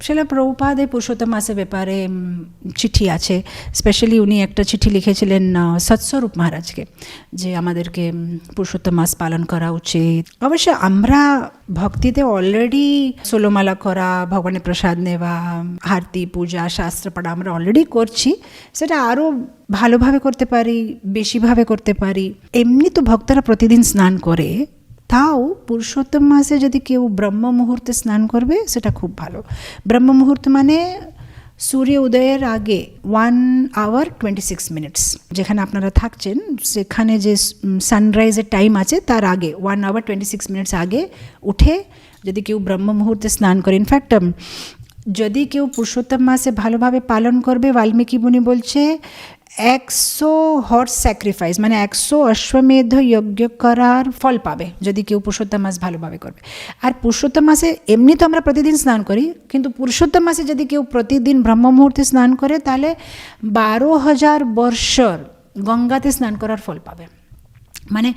শিলা প্রভুপাদের পুরুষোত্তম মাসের ব্যাপারে চিঠি আছে। স্পেশালি উনি একটা চিঠি লিখেছিলেন সৎস্বরূপ মহারাজকে, যে আমাদেরকে পুরুষোত্তম মাস পালন করা উচিত। অবশ্য আমরা ভক্তিতে অলরেডি ষোলমালা করা, ভগবানের প্রসাদ নেওয়া, আরতি, পূজা, শাস্ত্র পড়া আমরা অলরেডি করছি। সেটা আরও ভালোভাবে করতে পারি, বেশিভাবে করতে পারি। এমনি তো ভক্তরা প্রতিদিন স্নান করে, তাও পুরুষোত্তম মাসে যদি কেউ ব্রহ্ম মুহূর্তে স্নান করবে সেটা খুব ভালো। ব্রহ্ম মুহূর্ত মানে সূর্য উদয়ের আগে 1 hour 26 minutes, যেখানে আপনারা থাকছেন সেখানে যে সানরাইজের টাইম আছে তার আগে 1 hour 26 minutes আগে উঠে যদি কেউ ব্রহ্ম মুহূর্তে স্নান করে, ইনফ্যাক্ট যদি কেউ পুরুষোত্তম মাসে ভালোভাবে পালন করবে, বাল্মীকি মুনি বলছে 100 হর্স স্যাক্রিফাইস মানে 100 অশ্বমেধ যজ্ঞ করার ফল পাবে যদি কেউ পুরুষোত্তম মাস ভালোভাবে করবে। আর পুরুষোত্তম মাসে এমনি তো আমরা প্রতিদিন স্নান করি, কিন্তু পুরুষোত্তম মাসে যদি কেউ প্রতিদিন ব্রহ্ম মুহূর্তে স্নান করে তাহলে 12,000 বৎসর গঙ্গাতে স্নান করার ফল পাবে। মানে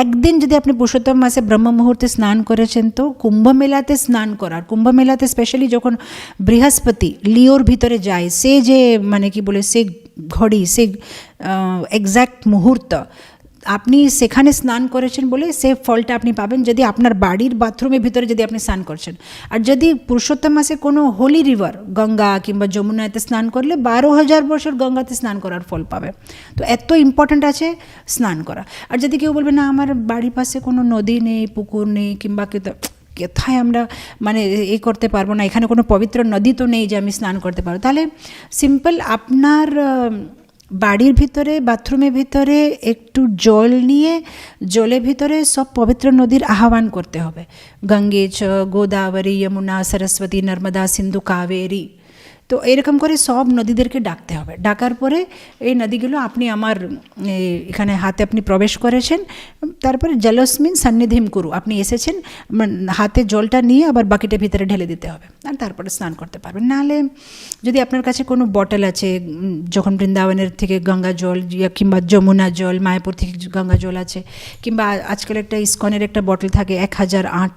একদিন যদি আপনি পুরুষোত্তম মাসে ব্রহ্ম মুহূর্তে স্নান করেছেন তো কুম্ভ মেলাতে স্নান করার, কুম্ভ মেলাতে স্পেশালি যখন বৃহস্পতি লিওর ভিতরে যায়, সে যে মানে কি বলে সে ঘড়ি, সে এক্স্যাক্ট মুহূর্ত আপনি সেখানে স্নান করেছেন বলে সে ফলটা আপনি পাবেন যদি আপনার বাড়ির বাথরুমের ভিতরে যদি আপনি স্নান করছেন। আর যদি পুরুষোত্তম মাসে কোনো হোলি রিভার গঙ্গা কিংবা যমুনাতে স্নান করলে 12,000 বছর গঙ্গাতে স্নান করার ফল পাবে। তো এত ইম্পর্ট্যান্ট আছে স্নান করা। আর যদি কেউ বলবে না আমার বাড়ির পাশে কোনো নদী নেই, পুকুর নেই, কিংবা কোথায় আমরা মানে করতে পারবো না, এখানে কোনো পবিত্র নদী তো নেই যে আমি স্নান করতে পারবো, তাহলে সিম্পল আপনার বাড়ির ভিতরে বাথরুমের ভিতরে একটু জল নিয়ে জলের ভিতরে সব পবিত্র নদীর আহ্বান করতে হবে। গঙ্গে চ গোদাবরী, যমুনা, সরস্বতী, নর্মদা, সিন্ধু, কাবেরী। তো এরকম করে সব নদীদেরকে ডাকতে হবে। ডাকার পরে এই নদীগুলো আপনি আমার এখানে হাতে আপনি প্রবেশ করেছেন, তারপরে জলস্মিন সন্নিধিম কুরু, আপনি এসেছেন, হাতে জলটা নিয়ে আবার বাকেটের ভিতরে ঢেলে দিতে হবে, আর তারপরে স্নান করতে পারবেন। নাহলে যদি আপনার কাছে কোনো বটল আছে, যখন বৃন্দাবনের থেকে গঙ্গা জল কিংবা যমুনা জল, মায়াপুর থেকে গঙ্গা জল আছে, কিংবা আজকাল একটা ইস্কনের একটা বটল থাকে 1008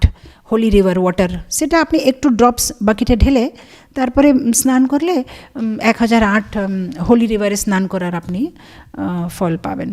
হোলি রিভার ওয়াটার, সেটা আপনি একটু ড্রপস বাকেটে ঢেলে তারপরে স্নান করলে 1008 হোলি রিভারে স্নান করার আপনি ফল পাবেন।